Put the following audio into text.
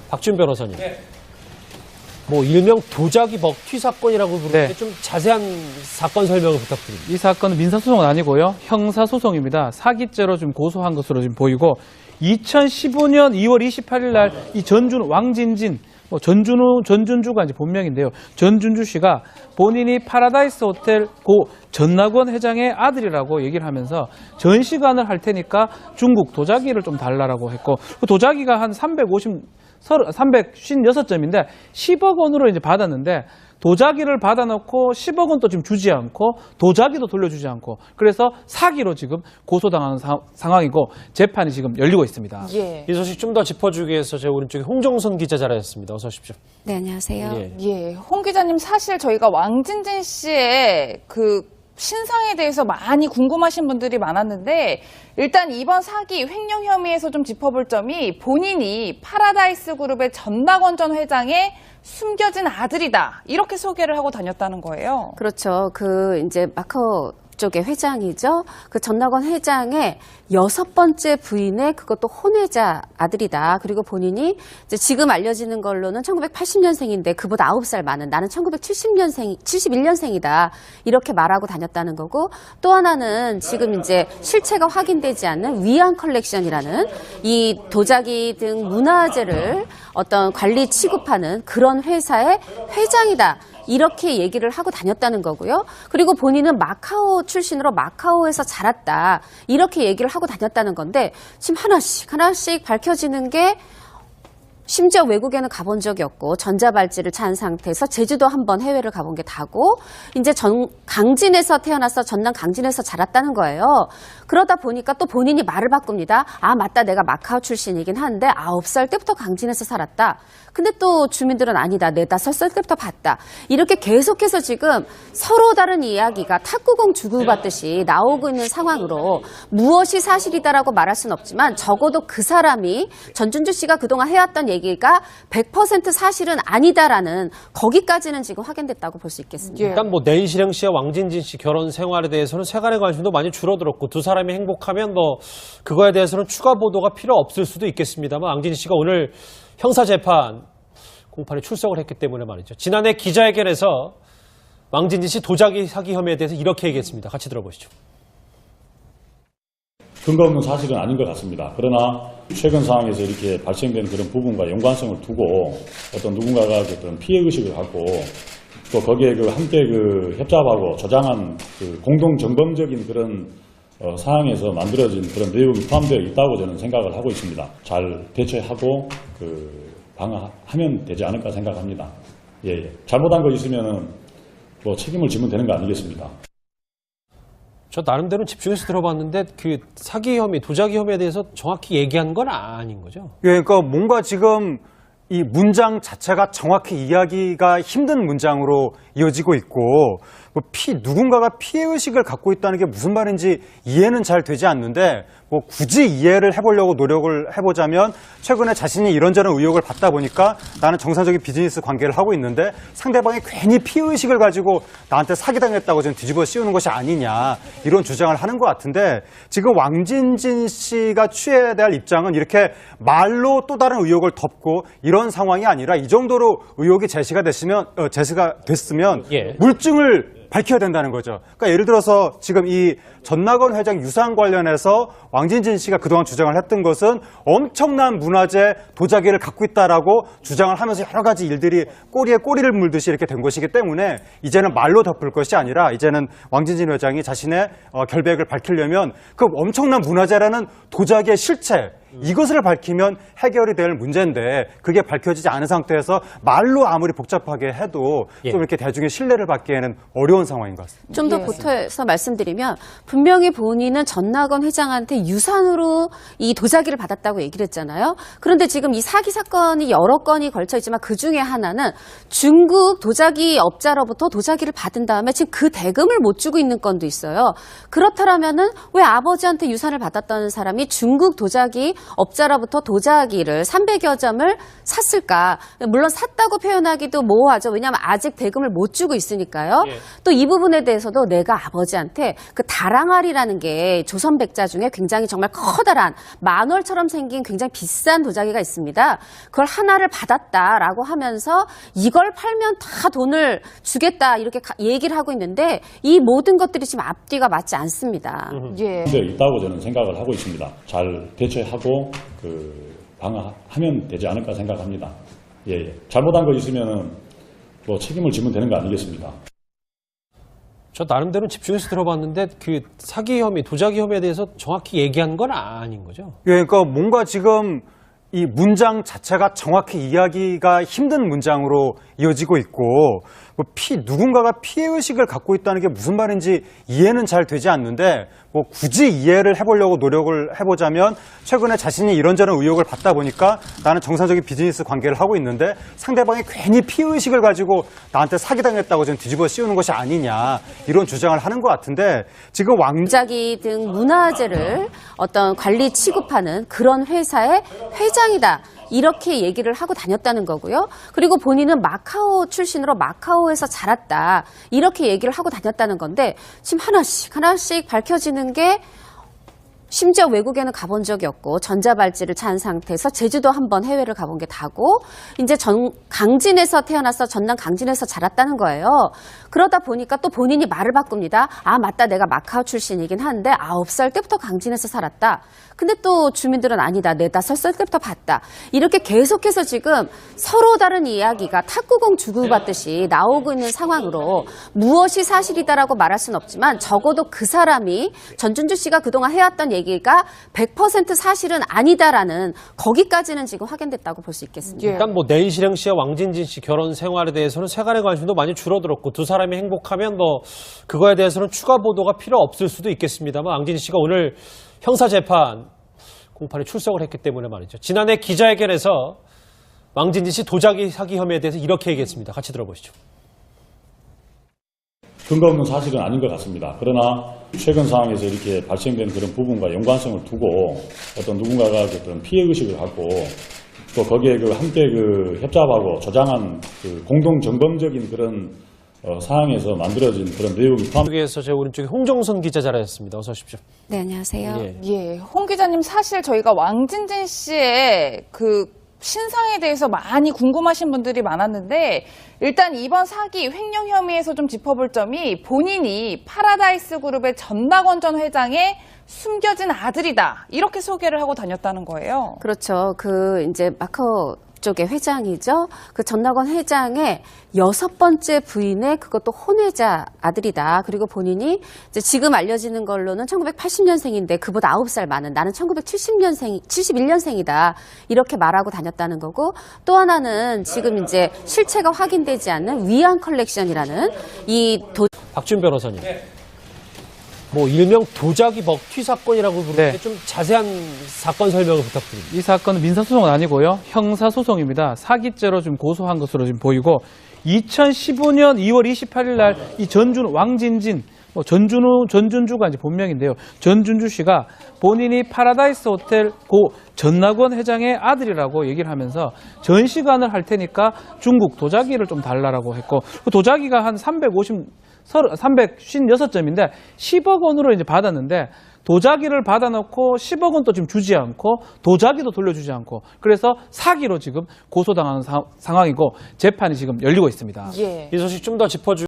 박준 변호사님. 뭐 일명 도자기 먹튀 사건이라고 부르는데 좀 자세한 사건 설명을 부탁드립니다. 이 사건은 민사소송은 아니고요. 형사소송입니다. 사기죄로 좀 고소한 것으로 지금 보이고 2015년 2월 28일 날 이 왕진진 전준주가 이제 본명인데요. 전준주 씨가 본인이 파라다이스 호텔 고 전낙원 회장의 아들이라고 얘기를 하면서 전시관을 할 테니까 중국 도자기를 좀 달라고 했고 그 도자기가 한 356점인데 10억 원으로 이제 받았는데 도자기를 받아놓고 10억 원 또 지금 주지 않고 도자기도 돌려주지 않고 그래서 사기로 지금 고소당하는 상황이고 재판이 지금 열리고 있습니다. 이 소식 좀 더 짚어주기 위해서 제 오른쪽에 홍정선 기자 자리했습니다. 어서 오십시오. 네, 안녕하세요. 홍 기자님 사실 저희가 왕진진 씨의 그 신상에 대해서 많이 궁금하신 분들이 많았는데 일단 이번 사기 횡령 혐의에서 좀 짚어볼 점이 본인이 파라다이스 그룹의 전낙원 전 회장의 숨겨진 아들이다 이렇게 소개를 하고 다녔다는 거예요. 그렇죠. 이제 마카오 쪽의 회장이죠. 그 전낙원 회장의 6번째 부인의 그것도 혼외자 아들이다. 그리고 본인이 이제 지금 알려지는 걸로는 1980년생인데 그보다 9살 많은 나는 71년생이다. 이렇게 말하고 다녔다는 거고 또 하나는 지금 이제 실체가 확인되지 않는 위안 컬렉션이라는 이 도자기 등 문화재를 어떤 관리 취급하는 그런 회사의 회장이다. 이렇게 얘기를 하고 다녔다는 거고요. 그리고 본인은 마카오 출신으로 마카오에서 자랐다. 이렇게 얘기를 하고 다녔다는 건데 지금 하나씩 밝혀지는 게 심지어 외국에는 가본 적이 없고 전자발찌를 찬 상태에서 제주도 한번 해외를 가본 게 다고 이제 강진에서 태어나서 전남 강진에서 자랐다는 거예요. 그러다 보니까 또 본인이 말을 바꿉니다. 아 맞다 내가 마카오 출신이긴 한데 9살 때부터 강진에서 살았다. 근데 또 주민들은 아니다. 4, 5살 때부터 봤다. 이렇게 계속해서 지금 서로 다른 이야기가 탁구공 주고받듯이 나오고 있는 상황으로 무엇이 사실이다라고 말할 수는 없지만 적어도 그 사람이 전준주 씨가 그동안 해왔던 얘기가 100% 사실은 아니다라는 거기까지는 지금 확인됐다고 볼 수 있겠습니다. 일단 뭐 낸시령 씨와 왕진진 씨 결혼 생활에 대해서는 세간의 관심도 많이 줄어들었고 두 사람이 행복하면 뭐 그거에 대해서는 추가 보도가 필요 없을 수도 있겠습니다만 왕진진 씨가 오늘 형사재판 공판에 출석을 했기 때문에 말이죠. 지난해 기자회견에서 왕진진 씨 도자기 사기 혐의에 대해서 이렇게 얘기했습니다. 같이 들어보시죠. 근거 없는 사실은 아닌 것 같습니다. 그러나 최근 상황에서 이렇게 발생된 그런 부분과 연관성을 두고 어떤 누군가가 어떤 피해의식을 갖고 또 거기에 함께 협잡하고 조장한 공동 정범적인 그런 상황에서 만들어진 그런 내용이 포함되어 있다고 저는 생각을 하고 있습니다. 잘 대처하고 방어하면 되지 않을까 생각합니다. 잘못한 거 있으면은 뭐 책임을 지면 되는 거 아니겠습니까? 저 나름대로 집중해서 들어봤는데 그 사기 혐의, 도자기 혐의에 대해서 정확히 얘기한 건 아닌 거죠? 그러니까 뭔가 지금 이 문장 자체가 정확히 이야기가 힘든 문장으로 이어지고 있고 누군가가 피해의식을 갖고 있다는 게 무슨 말인지 이해는 잘 되지 않는데 굳이 이해를 해보려고 노력을 해보자면 최근에 자신이 이런저런 의혹을 받다 보니까 나는 정상적인 비즈니스 관계를 하고 있는데 상대방이 괜히 피해의식을 가지고 나한테 사기당했다고 지금 뒤집어 씌우는 것이 아니냐 이런 주장을 하는 것 같은데 지금 왕진진 씨가 취해야 될 입장은 이렇게 말로 또 다른 의혹을 덮고 이런 상황이 아니라 이 정도로 의혹이 제시가 됐으면 물증을 밝혀야 된다는 거죠. 그러니까 예를 들어서 지금 이 전낙원 회장 유산 관련해서 왕진진 씨가 그동안 주장을 했던 것은 엄청난 문화재 도자기를 갖고 있다라고 주장을 하면서 여러 가지 일들이 꼬리에 꼬리를 물듯이 이렇게 된 것이기 때문에 이제는 말로 덮을 것이 아니라 이제는 왕진진 회장이 자신의 결백을 밝히려면 그 엄청난 문화재라는 도자기의 실체 이것을 밝히면 해결이 될 문제인데 그게 밝혀지지 않은 상태에서 말로 아무리 복잡하게 해도 좀 이렇게 대중의 신뢰를 받기에는 어려운 상황인 것 같습니다. 좀 더 보태서 말씀드리면 분명히 본인은 전낙원 회장한테 유산으로 이 도자기를 받았다고 얘기를 했잖아요. 그런데 지금 이 사기 사건이 여러 건이 걸쳐 있지만 그중에 하나는 중국 도자기 업자로부터 도자기를 받은 다음에 지금 그 대금을 못 주고 있는 건도 있어요. 그렇다면은 왜 아버지한테 유산을 받았다는 사람이 중국 도자기 업자로부터 도자기를 300여 점을 샀을까? 물론 샀다고 표현하기도 모호하죠. 왜냐하면 아직 대금을 못 주고 있으니까요. 예. 또 이 부분에 대해서도 내가 아버지한테 그 다랑알이라는 게 조선 백자 중에 굉장히 정말 커다란 만월처럼 생긴 굉장히 비싼 도자기가 있습니다. 그걸 하나를 받았다라고 하면서 이걸 팔면 다 돈을 주겠다 이렇게 얘기를 하고 있는데 이 모든 것들이 지금 앞뒤가 맞지 않습니다. 예. 문제 있다고 저는 생각을 하고 있습니다. 잘 대처하고 방어하면 되지 않을까 생각합니다. 예. 잘못한 거 있으면은 뭐 책임을 지면 되는 거 아니겠습니까? 저 나름대로 집중해서 들어봤는데 그 사기 혐의, 도자기 혐의에 대해서 정확히 얘기한 건 아닌 거죠? 예, 그러니까 뭔가 지금 이 문장 자체가 정확히 이해하기가 힘든 문장으로 이어지고 있고 누군가가 피해의식을 갖고 있다는 게 무슨 말인지 이해는 잘 되지 않는데 굳이 이해를 해보려고 노력을 해보자면 최근에 자신이 이런저런 의혹을 받다 보니까 나는 정상적인 비즈니스 관계를 하고 있는데 상대방이 괜히 피해의식을 가지고 나한테 사기당했다고 좀 뒤집어 씌우는 것이 아니냐 이런 주장을 하는 것 같은데 지금 도자기 등 문화재를 어떤 관리 취급하는 그런 회사의 회장이다. 이렇게 얘기를 하고 다녔다는 거고요. 그리고 본인은 마카오 출신으로 마카오에서 자랐다. 이렇게 얘기를 하고 다녔다는 건데 지금 하나씩 밝혀지는 게 심지어 외국에는 가본 적이 없고 전자발찌를 찬 상태에서 제주도 한번 해외를 가본 게 다고 이제 강진에서 태어나서 전남 강진에서 자랐다는 거예요. 그러다 보니까 또 본인이 말을 바꿉니다. 아 맞다 내가 마카오 출신이긴 한데 9살 때부터 강진에서 살았다. 근데 또 주민들은 아니다. 4-5살 때부터 봤다. 이렇게 계속해서 지금 서로 다른 이야기가 탁구공 주고받듯이 나오고 있는 상황으로 무엇이 사실이다라고 말할 수는 없지만 적어도 그 사람이 전준주 씨가 그동안 해왔던 얘기가 100% 사실은 아니다라는 거기까지는 지금 확인됐다고 볼 수 있겠습니다. 예. 일단 뭐 내일실행 씨와 왕진진 씨 결혼 생활에 대해서는 세간의 관심도 많이 줄어들었고 두 사람이 행복하면 뭐 그거에 대해서는 추가 보도가 필요 없을 수도 있겠습니다만 왕진진 씨가 오늘 형사재판 공판에 출석을 했기 때문에 말이죠. 지난해 기자회견에서 왕진진 씨 도자기 사기 혐의에 대해서 이렇게 얘기했습니다. 같이 들어보시죠. 근거 없는 사실은 아닌 것 같습니다. 그러나 최근 상황에서 이렇게 발생된 그런 부분과 연관성을 두고 어떤 누군가가 어떤 피해의식을 갖고 또 거기에 함께 협잡하고 조장한 공동 정범적인 그런 상황에서 만들어진 그런 내용이 포함. 쪽에서 제 오른쪽에 홍정선 기자 자리했습니다. 어서 오십시오. 네, 안녕하세요. 예. 예, 홍 기자님 사실 저희가 왕진진 씨의 신상에 대해서 많이 궁금하신 분들이 많았는데 일단 이번 사기 횡령 혐의에서 좀 짚어볼 점이 본인이 파라다이스 그룹의 전낙원 전 회장의 숨겨진 아들이다 이렇게 소개를 하고 다녔다는 거예요. 그렇죠. 이제 마카오 쪽의 회장이죠. 그 전낙원 회장의 6번째 부인의 그것도 혼외자 아들이다. 그리고 본인이 이제 지금 알려지는 걸로는 1980년생인데 그보다 9살 많은 나는 71년생이다. 이렇게 말하고 다녔다는 거고 또 하나는 지금 이제 실체가 확인되지 않는 위안 컬렉션이라는 박준 변호사님. 뭐 일명 도자기 먹튀 사건이라고 부르는데 네. 좀 자세한 사건 설명을 부탁드립니다. 이 사건은 민사소송은 아니고요. 형사소송입니다. 사기죄로 좀 고소한 것으로 지금 보이고 2015년 2월 28일 날 이 왕진진 전준주가 이제 본명인데요. 전준주 씨가 본인이 파라다이스 호텔 고 전낙원 회장의 아들이라고 얘기를 하면서 전시관을 할 테니까 중국 도자기를 좀 달라라고 했고 그 도자기가 한 356점인데 10억 원으로 이제 받았는데 도자기를 받아놓고 10억 원도 지금 주지 않고 도자기도 돌려주지 않고 그래서 사기로 지금 고소당하는 상황이고 재판이 지금 열리고 있습니다. 예. 이 소식 좀 더 짚어주고